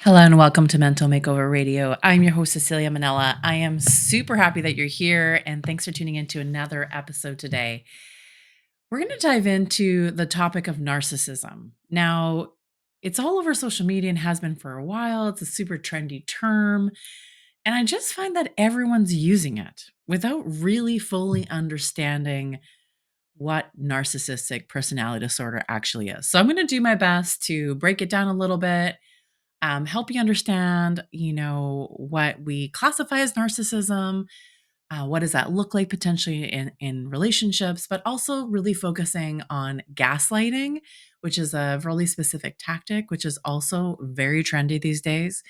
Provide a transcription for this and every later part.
Hello and welcome to Mental Makeover Radio. I'm your host, Cecilia Manella. I am super happy that you're here and thanks for tuning in to another episode today. We're going to dive into the topic of narcissism. Now, it's all over social media and has been for a while. It's a super trendy term. And I just find that everyone's using it without really fully understanding what narcissistic personality disorder actually is. So I'm going to do my best to break it down a little bit, help you understand, what we classify as narcissism. What does that look like potentially in relationships, but also really focusing on gaslighting, which is a really specific tactic, which is also very trendy these days.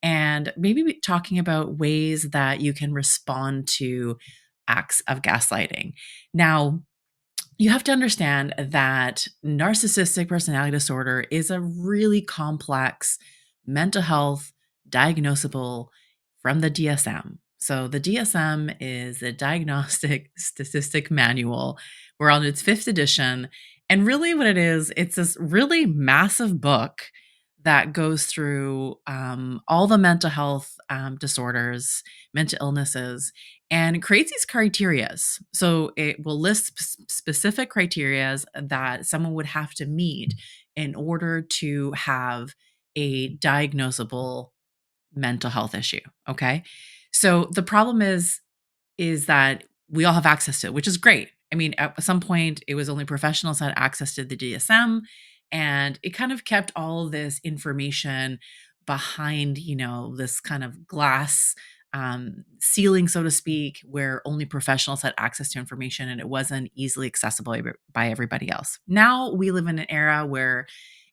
And maybe talking about ways that you can respond to acts of gaslighting. Now, you have to understand that narcissistic personality disorder is a really complex mental health diagnosable from the DSM. So, the DSM is the Diagnostic Statistic Manual. We're on its fifth edition. And really, what it is, it's this really massive book that goes through all the mental health disorders, mental illnesses, and creates these criterias. So it will list specific criterias that someone would have to meet in order to have a diagnosable mental health issue. Okay. So the problem is that we all have access to it, which is great. I mean, at some point, it was only professionals that had access to the DSM, and it kind of kept all this information behind, this kind of glass ceiling, so to speak, where only professionals had access to information and it wasn't easily accessible by everybody else. Now we live in an era where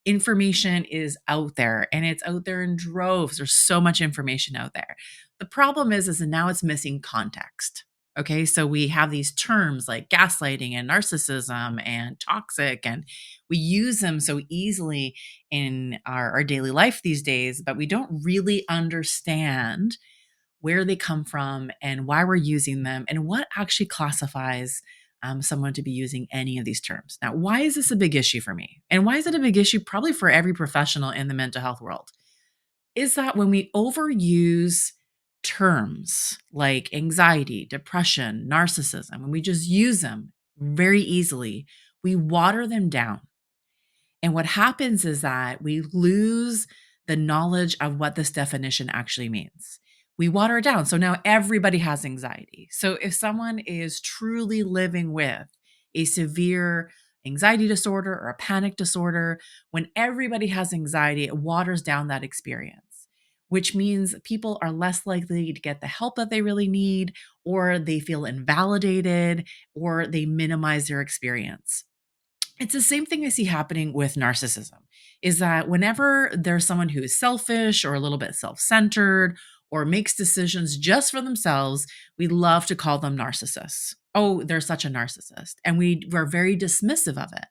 information is out there and it's out there in droves. There's so much information out there. The problem is that now it's missing context. Okay, so we have these terms like gaslighting and narcissism and toxic, and we use them so easily in our daily life these days, but we don't really understand where they come from and why we're using them and what actually classifies someone to be using any of these terms. Now, why is this a big issue for me? And why is it a big issue probably for every professional in the mental health world? Is that when we overuse terms like anxiety, depression, narcissism, when we just use them very easily, we water them down. And what happens is that we lose the knowledge of what this definition actually means. We water it down. So now everybody has anxiety. So if someone is truly living with a severe anxiety disorder or a panic disorder, when everybody has anxiety, it waters down that experience, which means people are less likely to get the help that they really need, or they feel invalidated, or they minimize their experience. It's the same thing I see happening with narcissism, is that whenever there's someone who is selfish or a little bit self-centered or makes decisions just for themselves, we love to call them narcissists. Oh, they're such a narcissist. And we're very dismissive of it.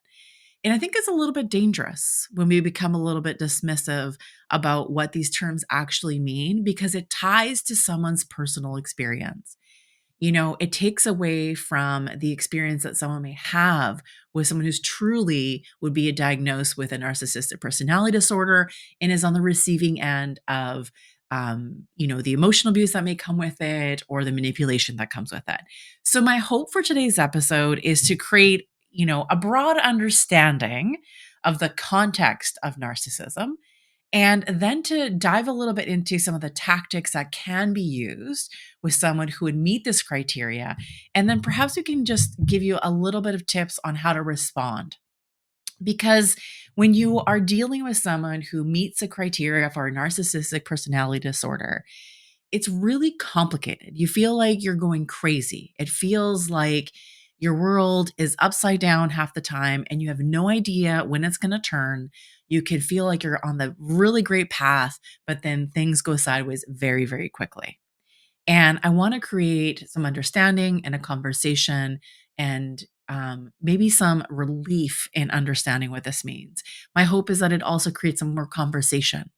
And I think it's a little bit dangerous when we become a little bit dismissive about what these terms actually mean, because it ties to someone's personal experience. It takes away from the experience that someone may have with someone who's truly would be diagnosed with a narcissistic personality disorder and is on the receiving end of, the emotional abuse that may come with it or the manipulation that comes with it. So my hope for today's episode is to create, a broad understanding of the context of narcissism, and then to dive a little bit into some of the tactics that can be used with someone who would meet this criteria. And then perhaps we can just give you a little bit of tips on how to respond. Because when you are dealing with someone who meets the criteria for a narcissistic personality disorder, it's really complicated. You feel like you're going crazy. It feels like your world is upside down half the time and you have no idea when it's going to turn. You can feel like you're on the really great path, but then things go sideways very, very quickly. And I want to create some understanding and a conversation and maybe some relief in understanding what this means. My hope is that it also creates some more conversation.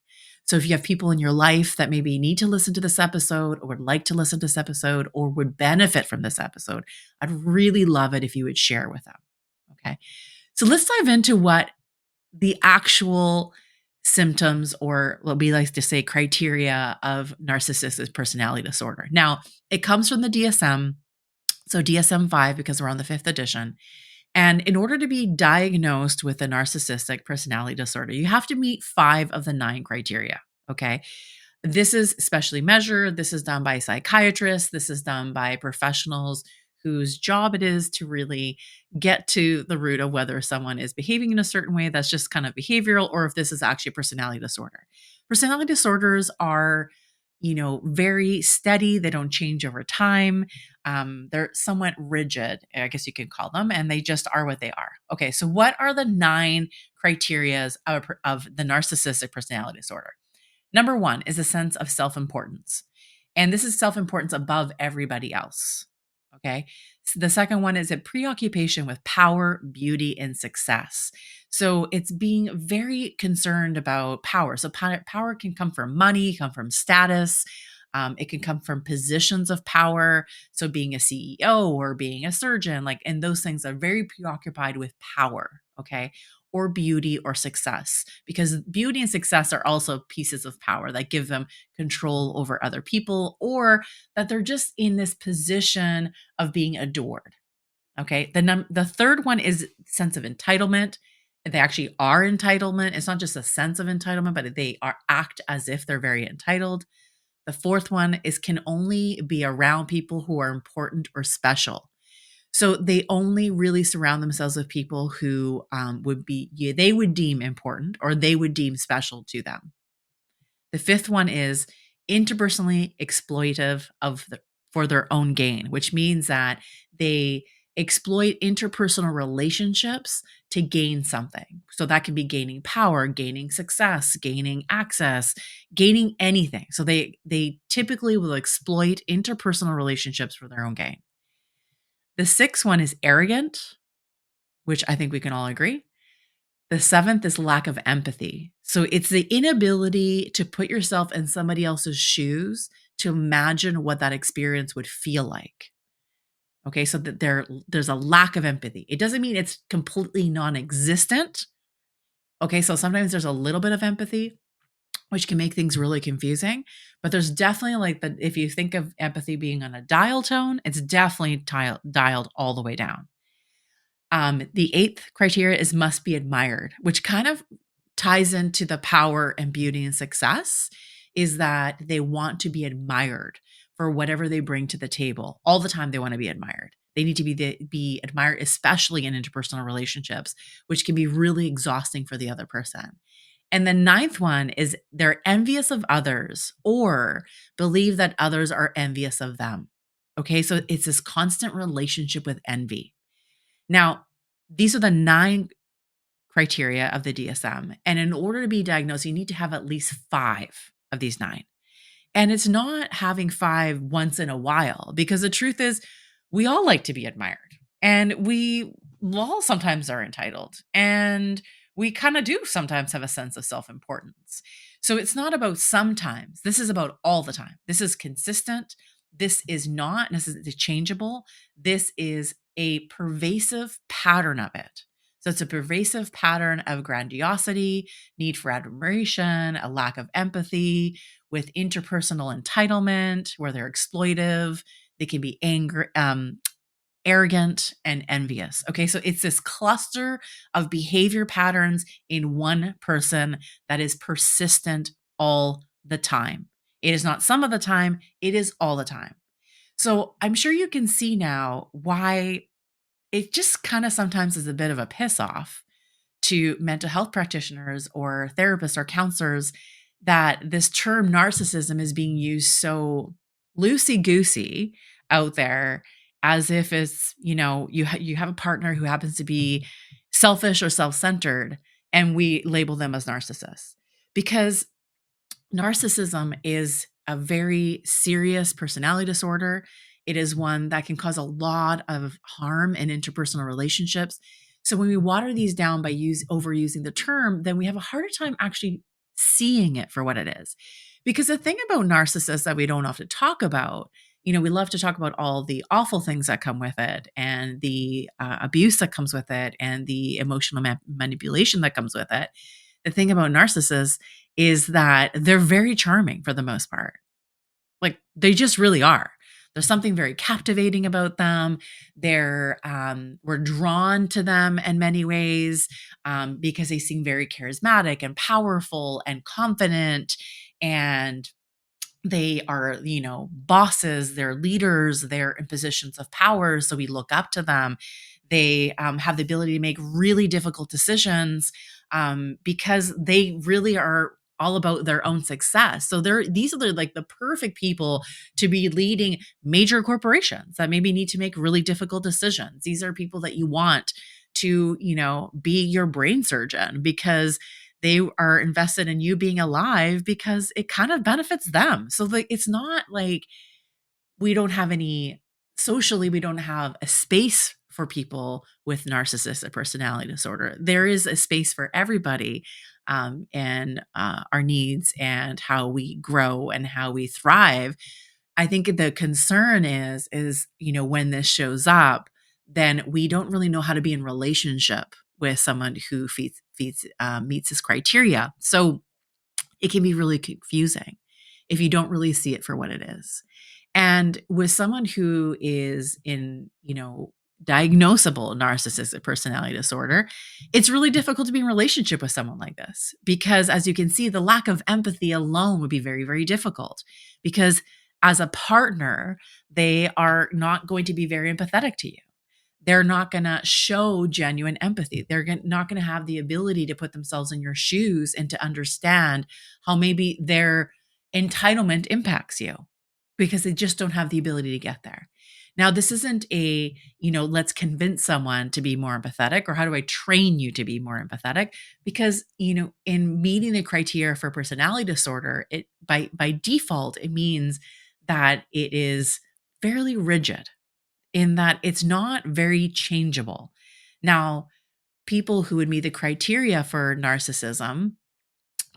So if you have people in your life that maybe need to listen to this episode or would like to listen to this episode or would benefit from this episode, I'd really love it if you would share with them. Okay. So let's dive into what the actual symptoms, or what we like to say criteria of narcissistic personality disorder. Now, it comes from the DSM, so DSM-5, because we're on the 5th edition. And in order to be diagnosed with a narcissistic personality disorder, you have to meet 5 of the 9 criteria. Okay. This is specially measured. This is done by psychiatrists. This is done by professionals whose job it is to really get to the root of whether someone is behaving in a certain way that's just kind of behavioral, or if this is actually a personality disorder. Personality disorders are, very steady. They don't change over time. They're somewhat rigid, I guess you could call them, and they just are what they are. Okay, so what are the 9 criterias of the narcissistic personality disorder? Number 1 is a sense of self-importance. And this is self-importance above everybody else. Okay. So the second one is a preoccupation with power, beauty, and success. So it's being very concerned about power. So power can come from money, come from status. It can come from positions of power. So being a CEO or being a surgeon, and those things are very preoccupied with power. Okay. Or beauty or success, because beauty and success are also pieces of power that give them control over other people, or that they're just in this position of being adored. Okay. The third one is sense of entitlement. They actually are entitlement. It's not just a sense of entitlement, but they act as if they're very entitled. The fourth one is can only be around people who are important or special. So they only really surround themselves with people who they would deem important, or they would deem special to them. The fifth one is interpersonally exploitive for their own gain, which means that they exploit interpersonal relationships to gain something. So that can be gaining power, gaining success, gaining access, gaining anything. So they typically will exploit interpersonal relationships for their own gain. The sixth one is arrogant, which I think we can all agree. The seventh is lack of empathy. So it's the inability to put yourself in somebody else's shoes to imagine what that experience would feel like. Okay, so that there's a lack of empathy. It doesn't mean it's completely non-existent. Okay, so sometimes there's a little bit of empathy, which can make things really confusing. But there's definitely if you think of empathy being on a dial tone, it's definitely dialed all the way down. The eighth criteria is must be admired, which kind of ties into the power and beauty and success, is that they want to be admired for whatever they bring to the table. All the time they want to be admired. They need to be admired, especially in interpersonal relationships, which can be really exhausting for the other person. And the ninth one is they're envious of others, or believe that others are envious of them. Okay, so it's this constant relationship with envy. Now, these are the 9 criteria of the DSM. And in order to be diagnosed, you need to have at least 5 of these 9. And it's not having 5 once in a while, because the truth is, we all like to be admired. And we all sometimes are entitled. And we kind of do sometimes have a sense of self-importance. So it's not about sometimes. This is about all the time. This is consistent. This is not necessarily changeable. This is a pervasive pattern of it. So it's a pervasive pattern of grandiosity, need for admiration, a lack of empathy, with interpersonal entitlement, where they're exploitive. They can be arrogant and envious. Okay, so it's this cluster of behavior patterns in one person that is persistent all the time. It is not some of the time, it is all the time. So I'm sure you can see now why it just kind of sometimes is a bit of a piss off to mental health practitioners or therapists or counselors that this term narcissism is being used so loosey-goosey out there, as if it's, you have a partner who happens to be selfish or self-centered, and we label them as narcissists. Because narcissism is a very serious personality disorder. It is one that can cause a lot of harm in interpersonal relationships. So when we water these down by overusing the term, then we have a harder time actually seeing it for what it is. Because the thing about narcissists that we don't often talk about, we love to talk about all the awful things that come with it, and the abuse that comes with it, and the emotional manipulation that comes with it. the thing about narcissists is that they're very charming for the most part. Like, they just really are. There's something very captivating about them. We're drawn to them in many ways, because they seem very charismatic and powerful and confident, and they are, bosses, they're leaders, they're in positions of power. So we look up to them. They have the ability to make really difficult decisions, because they really are all about their own success. So these are like the perfect people to be leading major corporations that maybe need to make really difficult decisions. These are people that you want to, be your brain surgeon, because they are invested in you being alive, because it kind of benefits them. So like, it's not like we don't have any socially, we don't have a space for people with narcissistic personality disorder. There is a space for everybody, and our needs and how we grow and how we thrive. I think the concern is, when this shows up, then we don't really know how to be in relationship with someone who meets this criteria. So it can be really confusing if you don't really see it for what it is. And with someone who is in, diagnosable narcissistic personality disorder, it's really difficult to be in relationship with someone like this, because as you can see, the lack of empathy alone would be very, very difficult, because as a partner, they are not going to be very empathetic to you. They're not going to show genuine empathy. Not going to have the ability to put themselves in your shoes and to understand how maybe their entitlement impacts you, because they just don't have the ability to get there. Now, this isn't let's convince someone to be more empathetic, or how do I train you to be more empathetic? Because, in meeting the criteria for personality disorder, it by default, it means that it is fairly rigid, in that it's not very changeable. Now, people who would meet the criteria for narcissism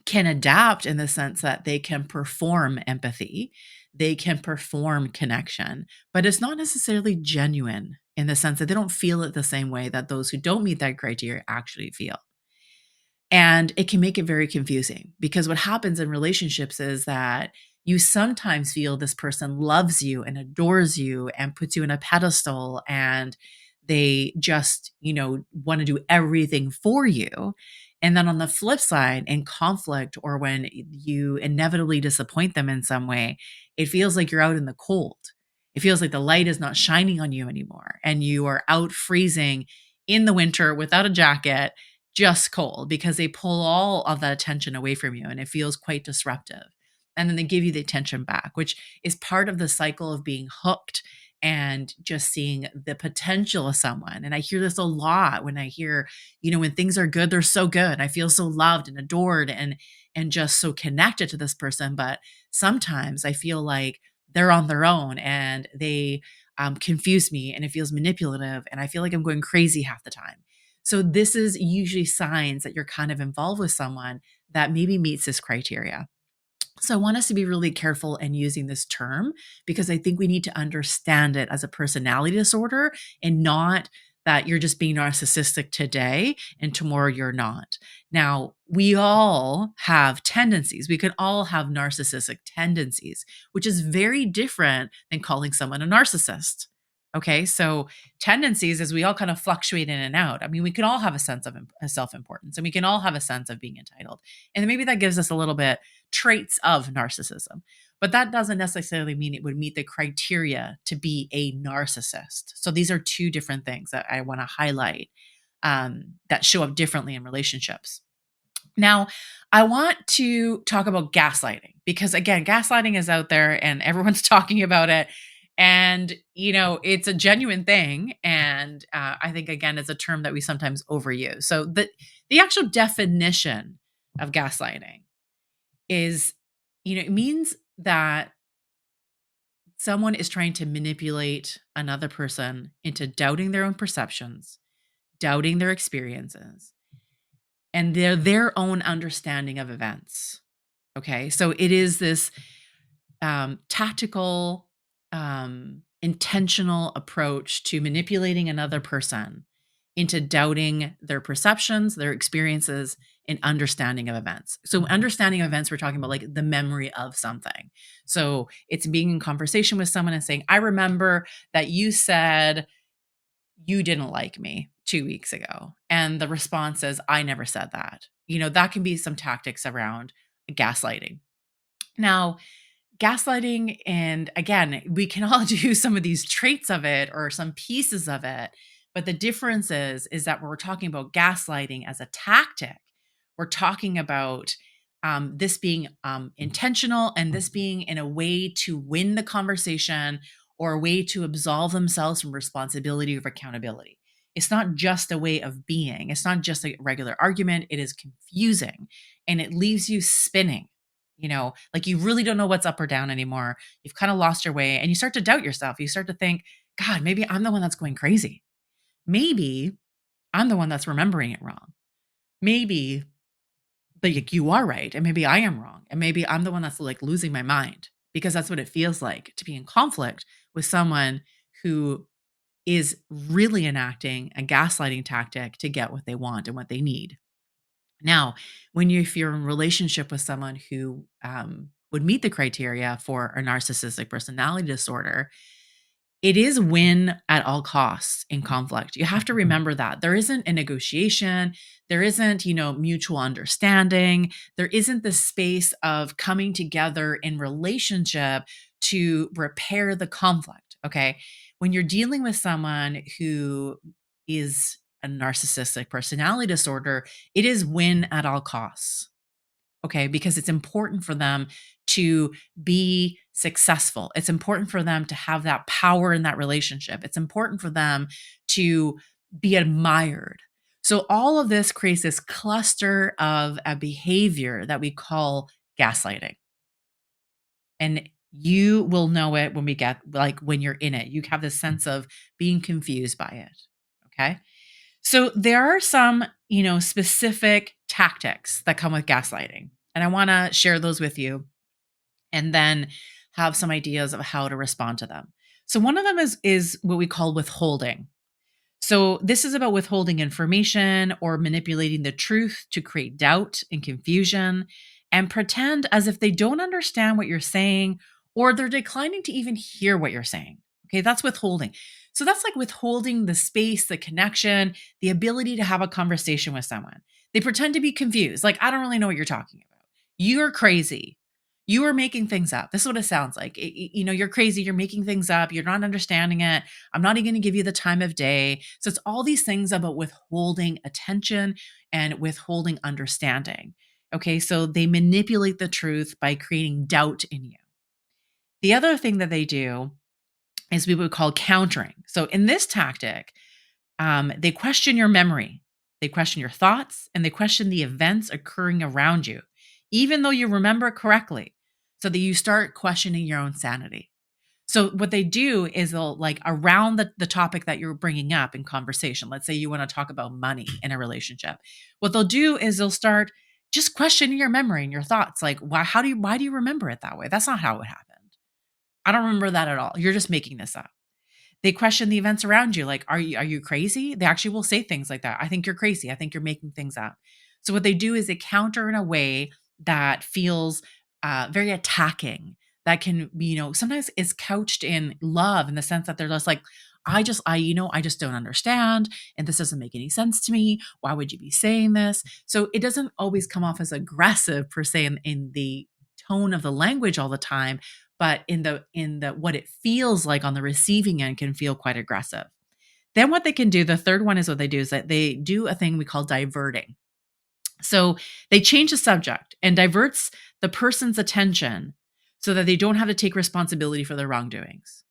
can adapt, in the sense that they can perform empathy, they can perform connection, but it's not necessarily genuine, in the sense that they don't feel it the same way that those who don't meet that criteria actually feel. And it can make it very confusing, because what happens in relationships is that you sometimes feel this person loves you and adores you and puts you in a pedestal, and they just, want to do everything for you. And then on the flip side, in conflict, or when you inevitably disappoint them in some way, it feels like you're out in the cold. It feels like the light is not shining on you anymore, and you are out freezing in the winter without a jacket, just cold, because they pull all of that attention away from you, and it feels quite disruptive. And then they give you the attention back, which is part of the cycle of being hooked and just seeing the potential of someone. And I hear this a lot when I hear, when things are good, they're so good. I feel so loved and adored and just so connected to this person. But sometimes I feel like they're on their own, and they confuse me, and it feels manipulative, and I feel like I'm going crazy half the time. So this is usually signs that you're kind of involved with someone that maybe meets this criteria. So I want us to be really careful in using this term, because I think we need to understand it as a personality disorder, and not that you're just being narcissistic today and tomorrow you're not. Now, we all have tendencies. We can all have narcissistic tendencies, which is very different than calling someone a narcissist. Okay, so tendencies is we all kind of fluctuate in and out. I mean, we can all have a sense of self-importance, and we can all have a sense of being entitled. And maybe that gives us a little bit traits of narcissism, but that doesn't necessarily mean it would meet the criteria to be a narcissist. So these are two different things that I want to highlight, that show up differently in relationships. Now, I want to talk about gaslighting, because again, gaslighting is out there and everyone's talking about it. And, it's a genuine thing. And I think, again, it's a term that we sometimes overuse. So the actual definition of gaslighting is, it means that someone is trying to manipulate another person into doubting their own perceptions, doubting their experiences, and their own understanding of events. Okay. So it is this tactical, intentional approach to manipulating another person into doubting their perceptions, their experiences, in understanding of events. So understanding of events, we're talking about like the memory of something. So it's being in conversation with someone and saying, I remember that you said you didn't like me 2 weeks ago. And the response is, I never said that. That can be some tactics around gaslighting. Now, gaslighting, and again, we can all do some of these traits of it or some pieces of it, but the difference is that when we're talking about gaslighting as a tactic, we're talking about this being intentional, and this being in a way to win the conversation or a way to absolve themselves from responsibility or accountability. It's not just a way of being. It's not just a regular argument. It is confusing, and it leaves you spinning. Like you really don't know what's up or down anymore. You've kind of lost your way, and you start to doubt yourself. You start to think, God, maybe I'm the one that's going crazy. Maybe I'm the one that's remembering it wrong. Maybe like you are right, and maybe I am wrong. And maybe I'm the one that's like losing my mind, because that's what it feels like to be in conflict with someone who is really enacting a gaslighting tactic to get what they want and what they need. Now, if you're in a relationship with someone who would meet the criteria for a narcissistic personality disorder, it is win at all costs in conflict. You have to remember that there isn't a negotiation, there isn't, mutual understanding, there isn't the space of coming together in relationship to repair the conflict. Okay. When you're dealing with someone who is a narcissistic personality disorder, it is win at all costs. Okay, because it's important for them to be successful. It's important for them to have that power in that relationship. It's important for them to be admired. So all of this creates this cluster of a behavior that we call gaslighting. And you will know it when when you're in it. You have this sense of being confused by it. Okay. So there are some, specific tactics that come with gaslighting, and I want to share those with you and then have some ideas of how to respond to them. So one of them is what we call withholding. So this is about withholding information or manipulating the truth to create doubt and confusion and pretend as if they don't understand what you're saying, or they're declining to even hear what you're saying. Okay, that's withholding. So that's like withholding the space, the connection, the ability to have a conversation with someone. They pretend to be confused. Like, I don't really know what you're talking about. You're crazy. You are making things up. This is what it sounds like. You're crazy. You're making things up. You're not understanding it. I'm not even going to give you the time of day. So it's all these things about withholding attention and withholding understanding. Okay, so they manipulate the truth by creating doubt in you. The other thing that they do is we would call countering. So in this tactic, they question your memory, they question your thoughts, and they question the events occurring around you, even though you remember it correctly, so that you start questioning your own sanity. So what they do is they'll like around the topic that you're bringing up in conversation. Let's say you want to talk about money in a relationship. What they'll do is they'll start just questioning your memory and your thoughts. Like, why do you remember it that way? That's not how it happened. I don't remember that at all. You're just making this up. They question the events around you. Like, are you crazy? They actually will say things like that. I think you're crazy. I think you're making things up. So what they do is they counter in a way that feels very attacking. That can be, sometimes is couched in love, in the sense that they're just like, I just don't understand. And this doesn't make any sense to me. Why would you be saying this? So it doesn't always come off as aggressive per se in the tone of the language all the time, but in the what it feels like on the receiving end can feel quite aggressive. Then what they can do, the third one is what they do is that they do a thing we call diverting. So they change the subject and diverts the person's attention so that they don't have to take responsibility for their wrongdoings.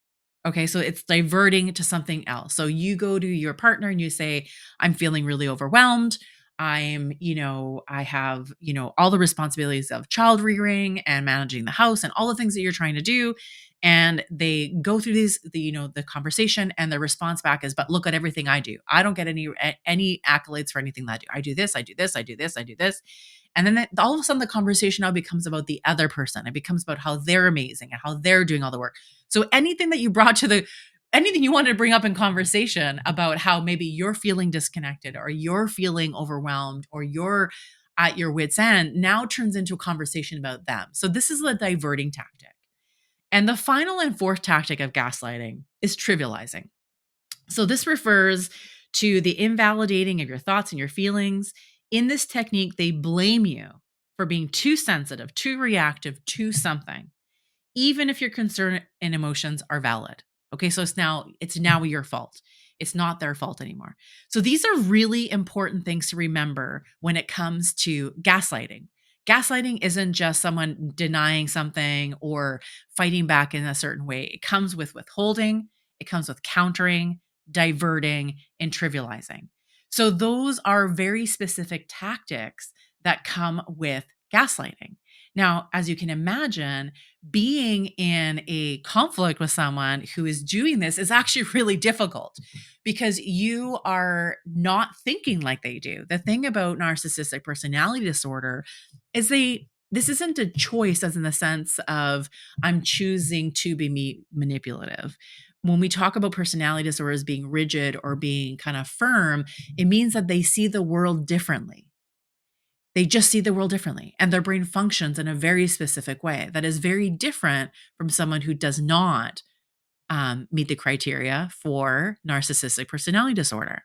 Okay, so it's diverting to something else. So you go to your partner and you say, I'm feeling really overwhelmed. I have, all the responsibilities of child rearing and managing the house and all the things that you're trying to do. And they go through the conversation, and their response back is, but look at everything I do. I don't get any accolades for anything that I do. I do this, I do this, I do this, I do this. And then all of a sudden the conversation now becomes about the other person. It becomes about how they're amazing and how they're doing all the work. So anything you wanted to bring up in conversation about how maybe you're feeling disconnected or you're feeling overwhelmed or you're at your wit's end now turns into a conversation about them. So this is the diverting tactic. And the final and fourth tactic of gaslighting is trivializing. So this refers to the invalidating of your thoughts and your feelings. In this technique, they blame you for being too sensitive, too reactive to something, even if your concern and emotions are valid. Okay, so it's now your fault. It's not their fault anymore. So these are really important things to remember when it comes to gaslighting. Gaslighting isn't just someone denying something or fighting back in a certain way. It comes with withholding, it comes with countering, diverting, and trivializing. So those are very specific tactics that come with gaslighting. Now, as you can imagine, being in a conflict with someone who is doing this is actually really difficult because you are not thinking like they do. The thing about narcissistic personality disorder is this isn't a choice as in the sense of I'm choosing to be manipulative. When we talk about personality disorders being rigid or being kind of firm, it means that they see the world differently. They just see the world differently, and their brain functions in a very specific way that is very different from someone who does not meet the criteria for narcissistic personality disorder.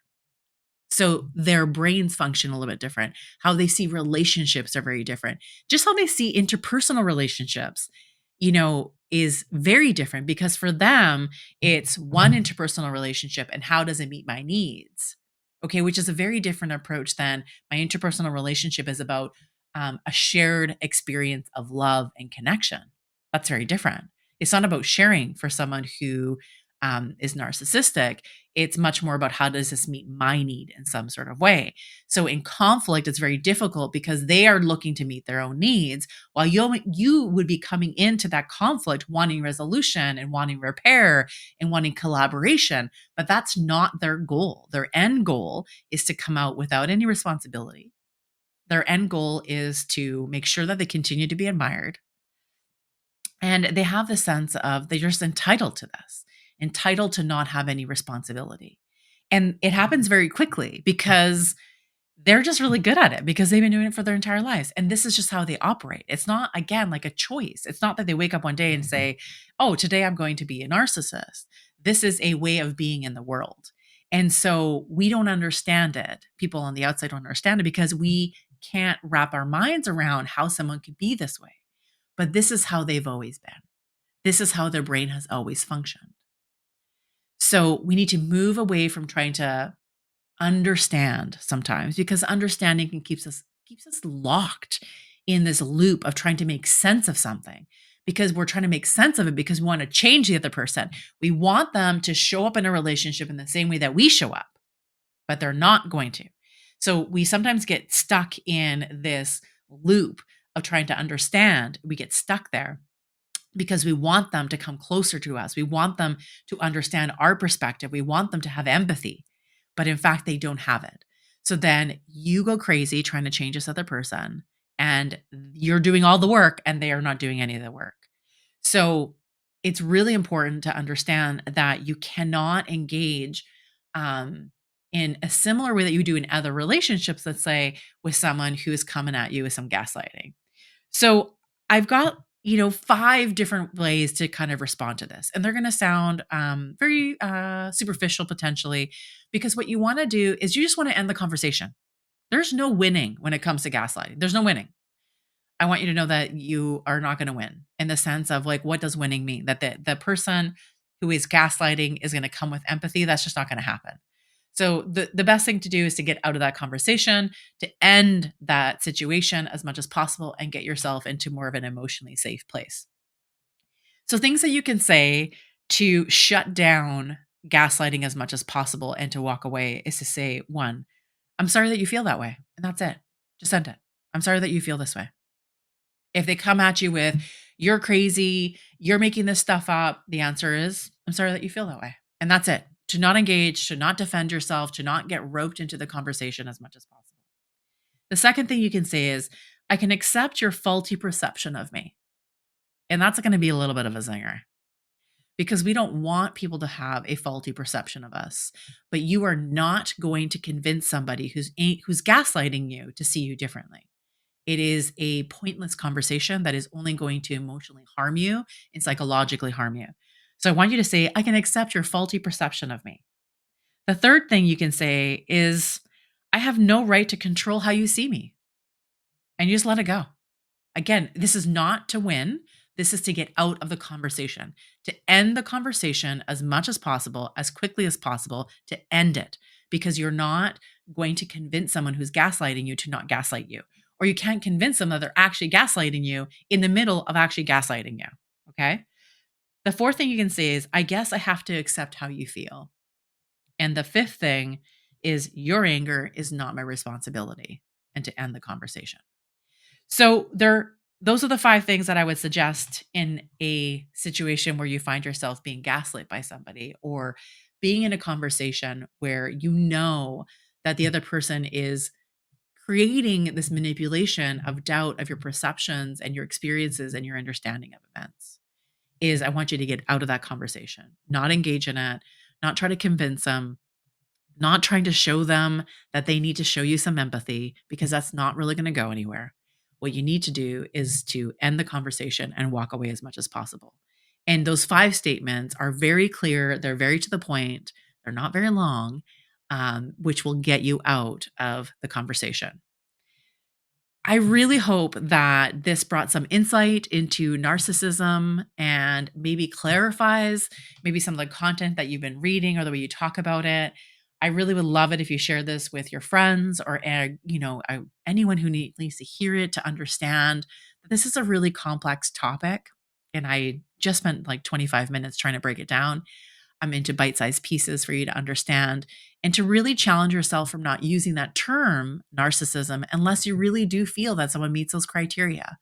So their brains function a little bit different. How they see relationships are very different. Just how they see interpersonal relationships, is very different because for them, it's one interpersonal relationship and how does it meet my needs? Okay, which is a very different approach than my interpersonal relationship is about a shared experience of love and connection. That's very different. It's not about sharing for someone who is narcissistic. It's much more about how does this meet my need in some sort of way. So in conflict, it's very difficult because they are looking to meet their own needs, while you would be coming into that conflict wanting resolution and wanting repair and wanting collaboration. But that's not their goal. Their end goal is to come out without any responsibility. Their end goal is to make sure that they continue to be admired. And they have the sense of they're just entitled to this, entitled to not have any responsibility. And it happens very quickly because they're just really good at it because they've been doing it for their entire lives. And this is just how they operate. It's not, again, like a choice. It's not that they wake up one day and say, oh, today I'm going to be a narcissist. This is a way of being in the world. And so we don't understand it. People on the outside don't understand it because we can't wrap our minds around how someone could be this way. But this is how they've always been. This is how their brain has always functioned. So we need to move away from trying to understand sometimes because understanding keeps us locked in this loop of trying to make sense of something because we're trying to make sense of it because we want to change the other person. We want them to show up in a relationship in the same way that we show up, but they're not going to. So we sometimes get stuck in this loop of trying to understand. We get stuck there because we want them to come closer to us. We want them to understand our perspective. We want them to have empathy, but in fact, they don't have it. So then you go crazy trying to change this other person and you're doing all the work and they are not doing any of the work. So it's really important to understand that you cannot engage in a similar way that you do in other relationships, let's say with someone who is coming at you with some gaslighting. So I've got, 5 different ways to kind of respond to this. And they're going to sound very superficial potentially, because what you want to do is you just want to end the conversation. There's no winning when it comes to gaslighting. There's no winning. I want you to know that you are not going to win in the sense of like, what does winning mean? That the person who is gaslighting is going to come with empathy. That's just not going to happen. So the best thing to do is to get out of that conversation, to end that situation as much as possible and get yourself into more of an emotionally safe place. So things that you can say to shut down gaslighting as much as possible and to walk away is to say, 1, I'm sorry that you feel that way. And that's it. Just end it. I'm sorry that you feel this way. If they come at you with, you're crazy, you're making this stuff up, the answer is, I'm sorry that you feel that way. And that's it. To not engage, to not defend yourself, to not get roped into the conversation as much as possible. The second thing you can say is, I can accept your faulty perception of me. And that's going to be a little bit of a zinger because we don't want people to have a faulty perception of us, but you are not going to convince somebody who's gaslighting you to see you differently. It is a pointless conversation that is only going to emotionally harm you and psychologically harm you. So I want you to say, I can accept your faulty perception of me. The third thing you can say is, I have no right to control how you see me. And you just let it go. Again, this is not to win. This is to get out of the conversation, to end the conversation as much as possible, as quickly as possible, to end it, because you're not going to convince someone who's gaslighting you to not gaslight you, or you can't convince them that they're actually gaslighting you in the middle of actually gaslighting you. Okay. The fourth thing you can say is, I guess I have to accept how you feel. And the fifth thing is, your anger is not my responsibility, and to end the conversation. So those are the five things that I would suggest in a situation where you find yourself being gaslit by somebody, or being in a conversation where you know that the other person is creating this manipulation of doubt of your perceptions and your experiences and your understanding of events. Is, I want you to get out of that conversation, not engage in it, not try to convince them, not trying to show them that they need to show you some empathy, because that's not really going to go anywhere. What you need to do is to end the conversation and walk away as much as possible. And those five statements are very clear. They're very to the point. They're not very long, which will get you out of the conversation. I really hope that this brought some insight into narcissism and maybe clarifies maybe some of the content that you've been reading or the way you talk about it. I really would love it if you share this with your friends, or anyone who needs to hear it, to understand that this is a really complex topic. And I just spent like 25 minutes trying to break it down. I'm into bite-sized pieces for you to understand, and to really challenge yourself from not using that term narcissism unless you really do feel that someone meets those criteria.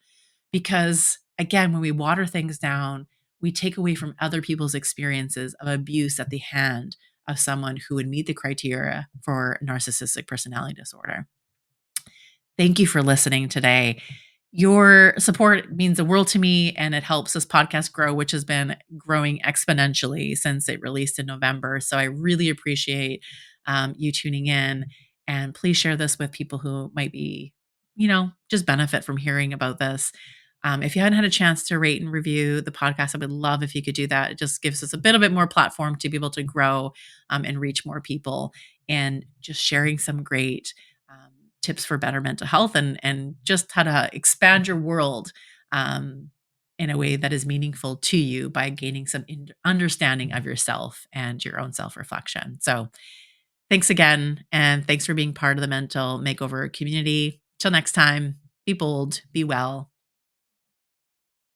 Because again, when we water things down, we take away from other people's experiences of abuse at the hand of someone who would meet the criteria for narcissistic personality disorder. Thank you for listening today. Your support means the world to me, and it helps this podcast grow, which has been growing exponentially since it released in November. So I really appreciate you tuning in. And please share this with people who might be, just benefit from hearing about this. If you hadn't had a chance to rate and review the podcast, I would love if you could do that. It just gives us a bit more platform to be able to grow and reach more people, and just sharing some great tips for better mental health, and just how to expand your world in a way that is meaningful to you by gaining some understanding of yourself and your own self-reflection. So thanks again. And thanks for being part of the Mental Makeover community. Till next time, be bold, be well,